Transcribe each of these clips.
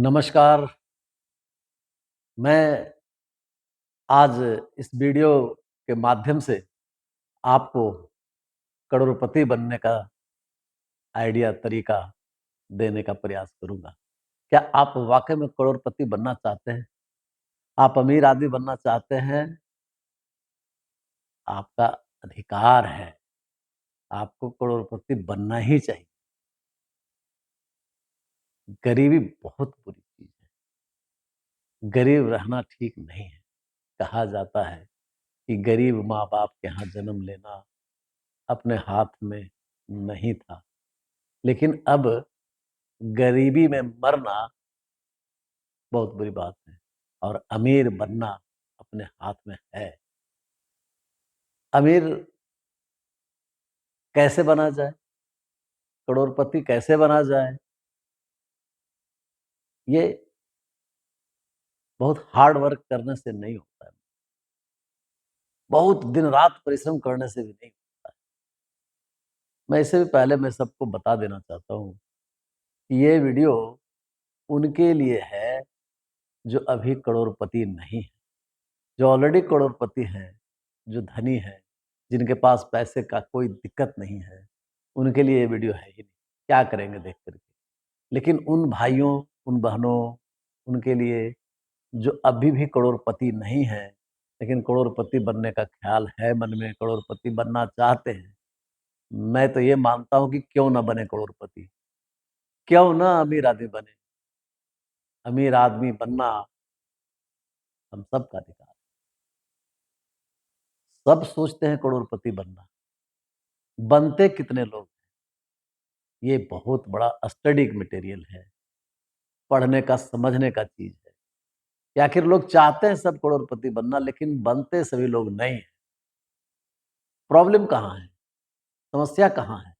नमस्कार। मैं आज इस वीडियो के माध्यम से आपको करोड़पति बनने का आइडिया, तरीका देने का प्रयास करूँगा। क्या आप वाक़ई में करोड़पति बनना चाहते हैं? आप अमीर आदमी बनना चाहते हैं? आपका अधिकार है, आपको करोड़पति बनना ही चाहिए। गरीबी बहुत बुरी चीज़ है, गरीब रहना ठीक नहीं है। कहा जाता है कि गरीब माँ-बाप के यहाँ जन्म लेना अपने हाथ में नहीं था, लेकिन अब गरीबी में मरना बहुत बुरी बात है और अमीर बनना अपने हाथ में है। अमीर कैसे बना जाए? करोड़पति कैसे बना जाए? ये बहुत हार्ड वर्क करने से नहीं होता है। बहुत दिन-रात परिश्रम करने से भी नहीं होता है। मैं इससे भी पहले मैं सबको बता देना चाहता हूँ कि ये वीडियो उनके लिए है जो अभी करोड़पति नहीं है। जो ऑलरेडी करोड़पति हैं, जो धनी हैं, जिनके पास पैसे का कोई दिक्कत नहीं है, उनके लिए ये वीडियो है ही नहीं। क्या करेंगे देख कर के? लेकिन उन भाइयों, उन बहनों, उनके लिए जो अभी भी करोड़पति नहीं हैं, लेकिन करोड़पति बनने का ख़्याल है मन में, करोड़पति बनना चाहते हैं। मैं तो ये मानता हूँ कि क्यों ना बने करोड़पति? क्यों ना अमीर आदमी बने? अमीर आदमी बनना हम सबका अधिकार है। सब सोचते हैं करोड़पति बनना। बनते कितने लोग? ये बहुत बड़ा स्टडी मटेरियल है, पढ़ने का, समझने का चीज़ है कि आखिर लोग चाहते हैं सब करोड़पति बनना, लेकिन बनते सभी लोग नहीं हैं। प्रॉब्लम कहाँ है? समस्या कहाँ है?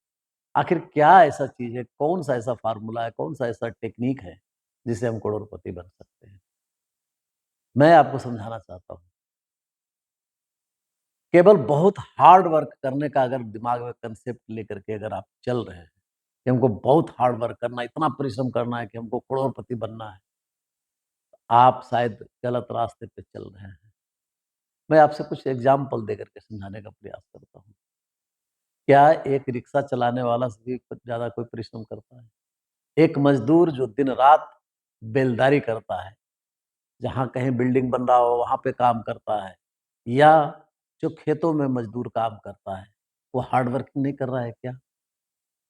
आखिर क्या ऐसा चीज़ है, कौन-सा ऐसा फ़ॉर्मूला है, कौन-सा ऐसा टेक्नीक है, जिससे हम करोड़पति बन सकते हैं? मैं आपको समझाना चाहता हूँ। केवल बहुत हार्ड वर्क करने का अगर दिमाग में कंसेप्ट लेकर के अगर आप चल रहे हैं, कि हमको बहुत हार्ड वर्क करना है, इतना परिश्रम करना है कि हमको करोड़पति बनना है, आप शायद गलत रास्ते पे चल रहे हैं। मैं आपसे कुछ एग्ज़ाम्पल देकर के समझाने का प्रयास करता हूँ। क्या एक रिक्शा चलाने वाला से भी कुछ ज़्यादा कोई परिश्रम करता है? एक मज़दूर जो दिन-रात बेलदारी करता है, जहाँ कहीं बिल्डिंग बन रहा हो वहाँ पे काम करता है, या जो खेतों में मज़दूर काम करता है, वो हार्ड वर्किंग नहीं कर रहा है क्या?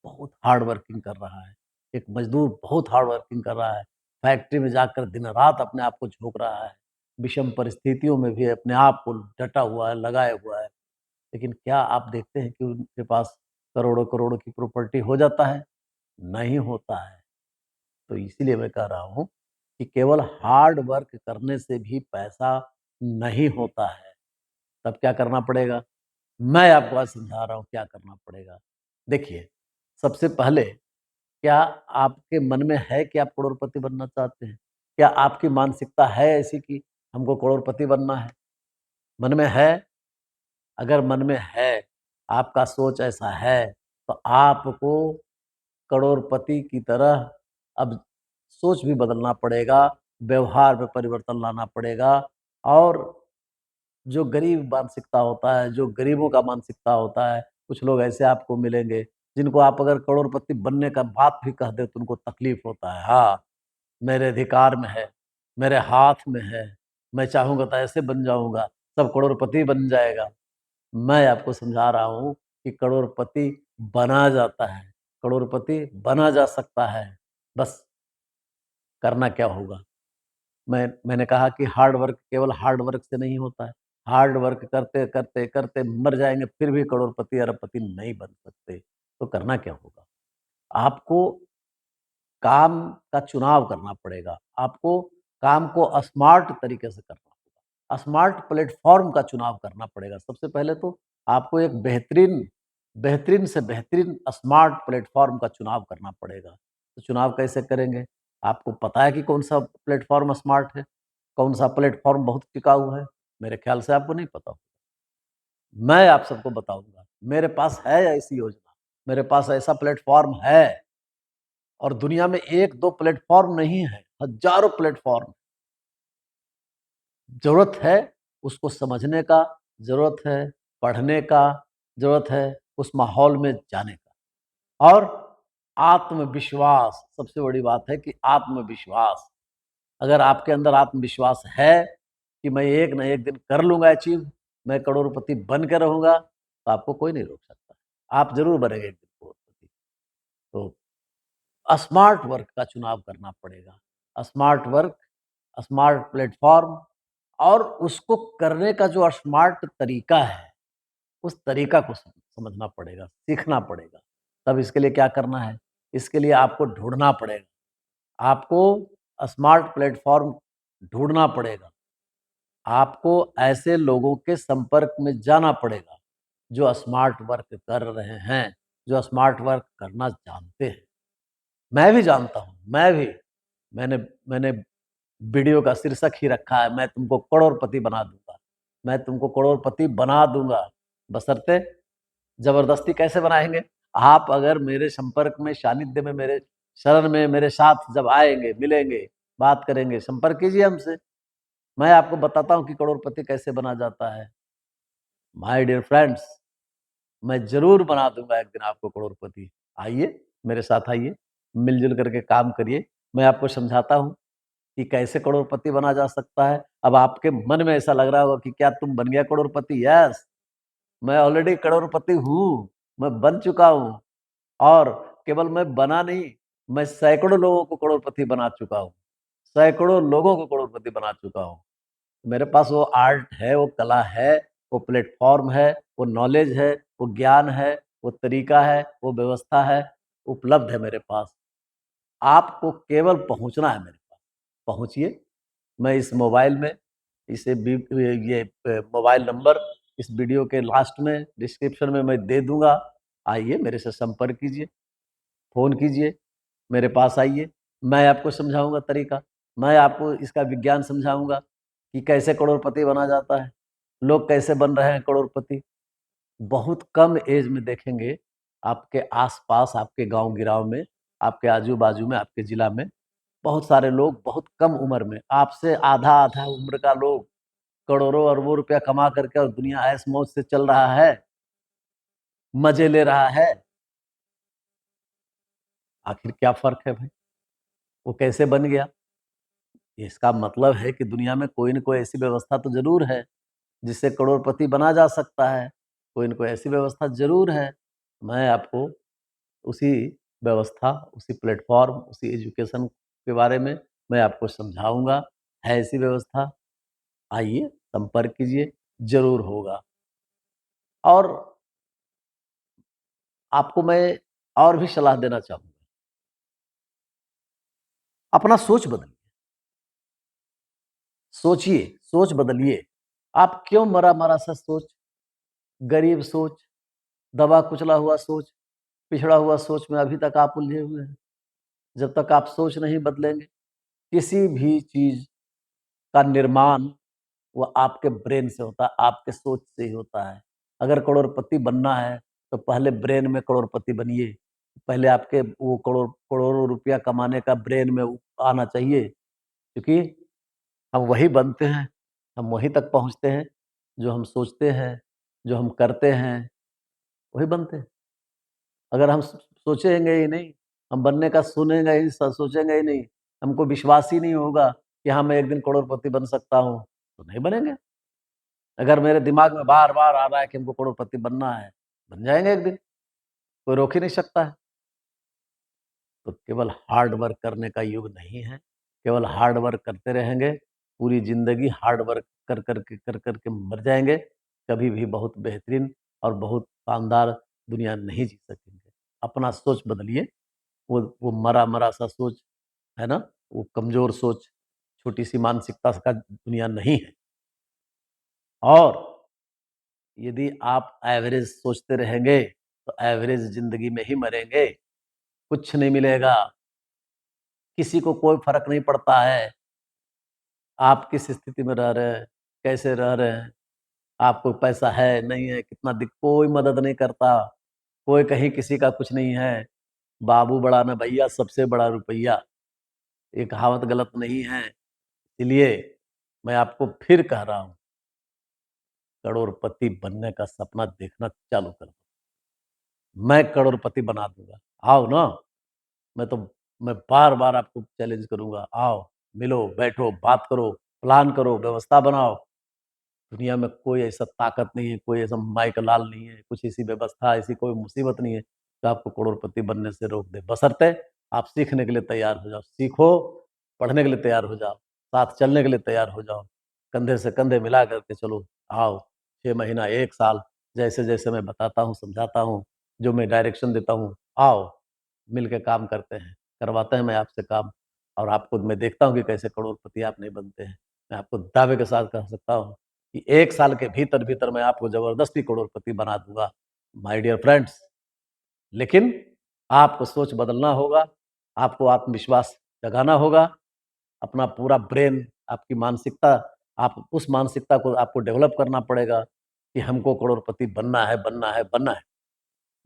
बहुत हार्ड वर्किंग कर रहा है। एक मज़दूर बहुत हार्ड वर्किंग कर रहा है, फैक्ट्री में जाकर दिन-रात अपने आप को झोंक रहा है, विषम परिस्थितियों में भी अपने आप को डटा हुआ है, लगाए हुआ है। लेकिन क्या आप देखते हैं कि उनके पास करोड़ों-करोड़ों की प्रॉपर्टी हो जाता है? नहीं होता है। तो इसीलिए मैं कह रहा हूँ कि केवल हार्ड वर्क करने से भी पैसा नहीं होता है। तब क्या करना पड़ेगा? मैं आपको आज समझा रहा हूँ क्या करना पड़ेगा। देखिए, सबसे पहले क्या आपके मन में है कि आप करोड़पति बनना चाहते हैं? क्या आपकी मानसिकता है ऐसी कि हमको करोड़पति बनना है? मन में है? अगर मन में है, आपका सोच ऐसा है, तो आपको करोड़पति की तरह अब सोच भी बदलना पड़ेगा, व्यवहार में परिवर्तन लाना पड़ेगा और जो गरीब मानसिकता होता है, जो गरीबों का मानसिकता होता है, कुछ लोग ऐसे आपको मिलेंगे, जिनको आप अगर करोड़पति बनने का बात भी कह दें, तो उनको तकलीफ़ होता है। हाँ, मेरे अधिकार में है, मेरे हाथ में है, मैं चाहूँगा तो ऐसे बन जाऊँगा, सब करोड़पति बन जाएगा। मैं आपको समझा रहा हूँ कि करोड़पति बना जाता है, करोड़पति बना जा सकता है, बस करना क्या होगा? मैंने कहा कि हार्ड वर्क केवल हार्ड वर्क से नहीं होता है। हार्ड वर्क करते, करते, करते मर जाएँगे फिर भी करोड़पति, अरबपति नहीं बन सकते। तो करना क्या होगा? आपको काम का चुनाव करना पड़ेगा। आपको काम को स्मार्ट तरीके से करना होगा। स्मार्ट प्लेटफ़ॉर्म का चुनाव करना पड़ेगा। सबसे पहले तो आपको एक बेहतरीन बेहतरीन से बेहतरीन स्मार्ट प्लेटफ़ॉर्म का चुनाव करना पड़ेगा। तो चुनाव कैसे करेंगे? आपको पता है कि कौन-सा प्लेटफ़ॉर्म स्मार्ट है? कौन-सा प्लेटफ़ॉर्म बहुत टिकाऊ है? मेरे ख़्याल से आपको नहीं पता। मैं आप सबको बताऊँगा। मेरे पास है ऐसी योजना, मेरे पास ऐसा प्लेटफ़ॉर्म है और दुनिया में 1-2 प्लेटफ़ॉर्म नहीं है, हजारों प्लेटफॉर्म। जरूरत है उसको समझने का, जरूरत है पढ़ने का, जरूरत है उस माहौल में जाने का। और आत्मविश्वास, सबसे बड़ी बात है कि आत्मविश्वास, अगर आपके अंदर आत्मविश्वास है कि मैं एक न एक दिन कर लूंगा अचीव, मैं करोड़पति बन के रहूंगा, तो आपको कोई नहीं रोक सकता। आप जरूर बनेंगे एक दिन करोड़पति। तो स्मार्ट वर्क का चुनाव करना पड़ेगा, स्मार्ट वर्क, स्मार्ट प्लेटफॉर्म, और उसको करने का जो स्मार्ट तरीका है, उस तरीका को समझना पड़ेगा, सीखना पड़ेगा। तब इसके लिए क्या करना है, इसके लिए आपको ढूंढना पड़ेगा, आपको स्मार्ट प्लेटफॉर्म ढूंढना पड़ेगा, आपको ऐसे लोगों के संपर्क में जाना पड़ेगा जो स्मार्ट वर्क कर रहे हैं, जो स्मार्ट वर्क करना जानते हैं। मैं भी जानता हूँ, मैंने मैंने वीडियो का शीर्षक ही रखा है, मैं तुमको करोड़पति बना दूंगा, मैं तुमको करोड़पति बना दूंगा। बशर्ते, जबरदस्ती कैसे बनाएंगे, आप अगर मेरे संपर्क में, सानिध्य में, मेरे शरण में, मेरे साथ जब आएंगे, मिलेंगे, बात करेंगे, संपर्क कीजिए हमसे, मैं आपको बताता हूँ कि करोड़पति कैसे बना जाता है। माय डियर फ्रेंड्स, मैं जरूर बना दूंगा एक दिन आपको करोड़पति। आइए, मेरे साथ आइए, मिलजुल करके काम करिए। मैं आपको समझाता हूँ कि कैसे करोड़पति बना जा सकता है। अब आपके मन में ऐसा लग रहा होगा कि क्या तुम बन गया करोड़पति? यस, मैं ऑलरेडी करोड़पति हूँ, मैं बन चुका हूँ। और केवल मैं बना नहीं, मैं सैकड़ों लोगों को करोड़पति बना चुका हूँ, सैकड़ों लोगों को करोड़पति बना चुका हूँ। मेरे पास वो आर्ट है, वो कला है, वो प्लेटफॉर्म है, वो नॉलेज है, वो ज्ञान है, वो तरीका है, वो व्यवस्था है, उपलब्ध है मेरे पास। आपको केवल पहुंचना है मेरे पास। पहुंचिए, मैं इस मोबाइल में, इसे ये मोबाइल नंबर इस वीडियो के लास्ट में डिस्क्रिप्शन में मैं दे दूंगा। आइए, मेरे से संपर्क कीजिए, फ़ोन कीजिए, मेरे पास आइए, मैं आपको समझाऊंगा तरीका, मैं आपको इसका विज्ञान समझाऊंगा कि कैसे करोड़पति बना जाता है, लोग कैसे बन रहे हैं करोड़पति। बहुत कम एज में देखेंगे आपके आसपास, आपके गांव गिराव में, आपके आजू बाजू में, आपके जिला में बहुत सारे लोग बहुत कम उम्र में, आपसे आधा आधा उम्र का लोग करोड़ों अरबों रुपया कमा करके और दुनिया ऐश मौज से चल रहा है, मजे ले रहा है। आखिर क्या फर्क है भाई, वो कैसे बन गया? इसका मतलब है कि दुनिया में कोई न कोई ऐसी व्यवस्था तो जरूर है जिससे करोड़पति बना जा सकता है, कोई न कोई ऐसी व्यवस्था जरूर है। मैं आपको उसी व्यवस्था, उसी प्लेटफॉर्म, उसी एजुकेशन के बारे में मैं आपको समझाऊंगा। है ऐसी व्यवस्था, आइए, संपर्क कीजिए, जरूर होगा। और आपको मैं और भी सलाह देना चाहूंगा, अपना सोच बदलिए, सोचिए, सोच बदलिए। आप क्यों मरा मरा सा सोच, गरीब सोच, दबा कुचला हुआ सोच, पिछड़ा हुआ सोच में अभी तक आप उलझे हुए हैं? जब तक आप सोच नहीं बदलेंगे, किसी भी चीज का निर्माण वो आपके ब्रेन से होता है, आपके सोच से ही होता है। अगर करोड़पति बनना है तो पहले ब्रेन में करोड़पति बनिए, पहले आपके वो करोड़ों रुपया कमाने का ब्रेन में आना चाहिए, क्योंकि हम वही बनते हैं, हम वहीं तक पहुंचते हैं, जो हम सोचते हैं, जो हम करते हैं, वही बनते हैं। अगर हम सोचेंगे ही नहीं, हम बनने का सुनेंगे ही, सोचेंगे ही नहीं, हमको विश्वास ही नहीं होगा कि हाँ मैं एक दिन करोड़पति बन सकता हूँ, तो नहीं बनेंगे। अगर मेरे दिमाग में बार बार आ रहा है कि हमको करोड़पति बनना है, बन जाएंगे एक दिन, कोई रोक ही नहीं सकता है। तो केवल हार्ड वर्क करने का युग नहीं है, केवल हार्ड वर्क करते रहेंगे, पूरी जिंदगी हार्ड वर्क कर कर के मर जाएंगे, कभी भी बहुत बेहतरीन और बहुत शानदार दुनिया नहीं जी सकेंगे। अपना सोच बदलिए, वो मरा मरा सा सोच है ना, वो कमजोर सोच, छोटी सी मानसिकता का दुनिया नहीं है। और यदि आप एवरेज सोचते रहेंगे तो एवरेज जिंदगी में ही मरेंगे, कुछ नहीं मिलेगा, किसी को कोई फर्क नहीं पड़ता है आप किस स्थिति में रह रहे हैं, कैसे रह रहे हैं, आपको पैसा है नहीं है, कितना दिख, कोई मदद नहीं करता, कोई कहीं किसी का कुछ नहीं है। बाबू बड़ा न भैया, सबसे बड़ा रुपया। ये कहावत गलत नहीं है। इसलिए मैं आपको फिर कह रहा हूँ, करोड़पति बनने का सपना देखना चालू कर दो। मैं करोड़पति बना दूंगा। आओ ना। मैं तो मैं बार-बार आपको चैलेंज करूँगा, आओ, मिलो, बैठो, बात करो, प्लान करो, व्यवस्था बनाओ। दुनिया में कोई ऐसा ताकत नहीं है, कोई ऐसा माइक-लाल नहीं है, कुछ ऐसी व्यवस्था, ऐसी कोई मुसीबत नहीं है, जो आपको करोड़पति बनने से रोक दे। बशर्ते आप सीखने के लिए तैयार हो जाओ। सीखो, पढ़ने के लिए तैयार हो जाओ, साथ चलने के लिए तैयार हो जाओ, कंधे से कंधे मिला कर के चलो। आओ, 6 महीना, 1 साल, जैसे-जैसे मैं बताता हूँ, समझाता हूँ, जो मैं डायरेक्शन देता हूँ, आओ, मिल के काम करते हैं, करवाते हैं मैं आपसे काम और आपको मैं देखता हूँ कि कैसे करोड़पति आप नहीं बनते हैं। मैं आपको दावे के साथ कह सकता हूँ कि 1 साल के भीतर-भीतर मैं आपको ज़बरदस्ती करोड़पति बना दूँगा, माय डियर फ्रेंड्स। लेकिन आपको सोच बदलना होगा, आपको आत्मविश्वास जगाना होगा, अपना पूरा ब्रेन, आपकी मानसिकता, आप उस मानसिकता को आपको डेवलप करना पड़ेगा कि हमको करोड़पति बनना है, बनना है, बनना है।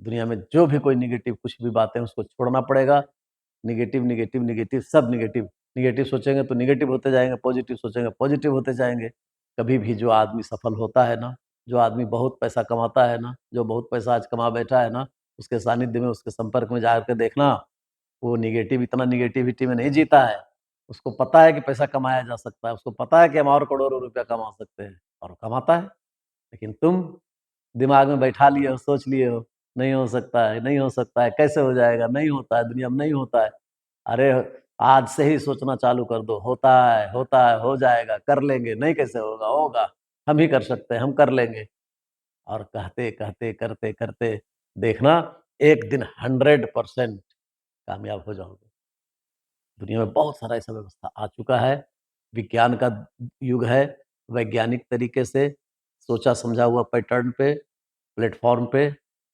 दुनिया में जो भी कोई नेगेटिव कुछ भी बातें हैं, उसको छोड़ना पड़ेगा। नेगेटिव, नेगेटिव, नेगेटिव, सब नेगेटिव। नेगेटिव सोचेंगे तो नेगेटिव होते जाएँगे, पॉज़िटिव सोचेंगे, पॉज़िटिव होते जाएँगे। कभी भी जो आदमी सफल होता है ना, जो आदमी बहुत पैसा कमाता है ना, जो बहुत पैसा आज कमा बैठा है ना, उसके सानिध्य में, उसके संपर्क में जा के देखना, वो नेगेटिव इतना नेगेटिविटी में नहीं जीता है। उसको पता है कि पैसा कमाया जा सकता है, उसको पता है कि हम और करोड़ों रुपया कमा सकते हैं और कमाता है। लेकिन तुम दिमाग में बैठा लिए हो, सोच लिए हो, नहीं हो सकता है, नहीं हो सकता है, कैसे हो जाएगा? नहीं होता है, दुनिया में नहीं होता है। अरे! आज से ही सोचना चालू कर दो, होता है, हो जाएगा, कर लेंगे, नहीं कैसे होगा? होगा, हम ही कर सकते हैं, हम कर लेंगे। और कहते, करते देखना एक दिन 100% कामयाब हो जाओगे। दुनिया में बहुत सारा ऐसा व्यवस्था आ चुका है। विज्ञान का युग है। वैज्ञानिक तरीके से सोचा-समझा हुआ पैटर्न पे, प्लेटफ़ॉर्म पे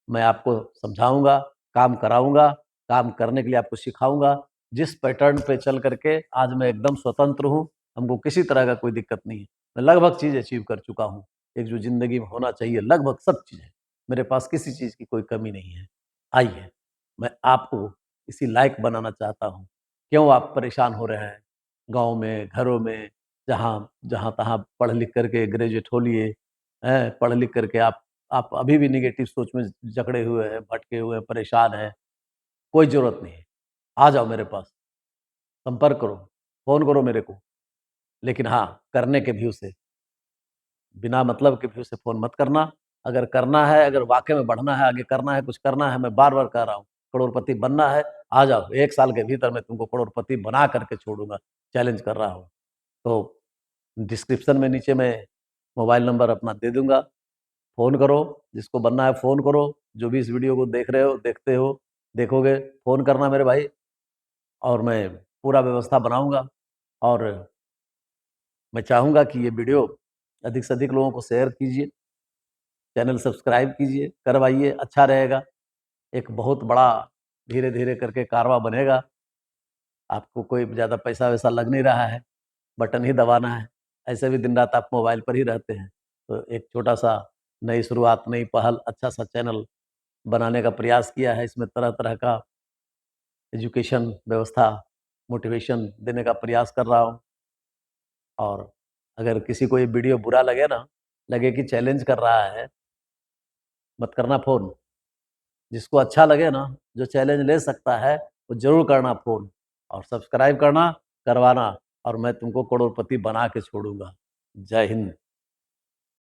मैं आपको समझाऊँगा, काम कराऊँगा, काम करने के लिए आपको सिखाऊँगा। जिस पैटर्न पे चल कर के आज मैं एकदम स्वतंत्र हूँ, हमको किसी तरह का कोई दिक्कत नहीं है। मैं लगभग चीज़ अचीव कर चुका हूँ। एक जो ज़िंदगी में होना चाहिए लगभग सब चीज़ है। मेरे पास किसी चीज़ की कोई कमी नहीं है। आइए, मैं आपको इसी लायक बनाना चाहता हूँ। क्यों आप परेशान हो रहे हैं? गाँव में, घरों में, जहाँ-तहाँ पढ़ लिख कर के ग्रेजुएट हो लिए, हैं? पढ़ लिख कर के आप अभी भी नेगेटिव सोच में जकड़े हुए हैं, भटके हुए हैं, परेशान हैं। कोई ज़रूरत नहीं है। आ जाओ मेरे पास, संपर्क करो, फ़ोन करो मेरे को। लेकिन हाँ, करने के व्यू से, बिना मतलब के व्यू से फ़ोन मत करना। अगर करना है, अगर वाक़ई में बढ़ना है, आगे करना है, कुछ करना है, मैं बार-बार कह रहा हूँ, करोड़पति बनना है, आ जाओ। 1 साल के भीतर मैं तुमको करोड़पति बना कर के छोड़ूँगा, चैलेंज कर रहा हूँ। तो डिस्क्रिप्शन में नीचे मैं मोबाइल नंबर अपना दे दूँगा, फ़ोन करो, जिसको बनना है फ़ोन करो, जो भी इस वीडियो को देख रहे हो, देखते हो, देखोगे, फ़ोन करना मेरे भाई और मैं पूरा व्यवस्था बनाऊँगा और मैं चाहूँगा कि ये वीडियो अधिक से अधिक लोगों को शेयर कीजिए, चैनल सब्सक्राइब कीजिए, करवाइए, अच्छा रहेगा। एक बहुत बड़ा धीरे-धीरे करके कारवां बनेगा। आपको कोई ज़्यादा पैसा-वैसा लग नहीं रहा है, बटन ही दबाना है। ऐसे भी दिन-रात आप मोबाइल पर ही रहते हैं, तो एक छोटा-सा नई शुरुआत, नई पहल, अच्छा-सा चैनल बनाने का प्रयास किया है। इसमें तरह-तरह का एजुकेशन व्यवस्था, मोटिवेशन देने का प्रयास कर रहा हूँ और अगर किसी को ये वीडियो बुरा लगे ना, लगे कि चैलेंज कर रहा है, मत करना फ़ोन। जिसको अच्छा लगे ना, जो चैलेंज ले सकता है, वो ज़रूर करना फ़ोन और सब्सक्राइब करना, करवाना और मैं तुमको करोड़पति बना के छोड़ूँगा। जय हिंद।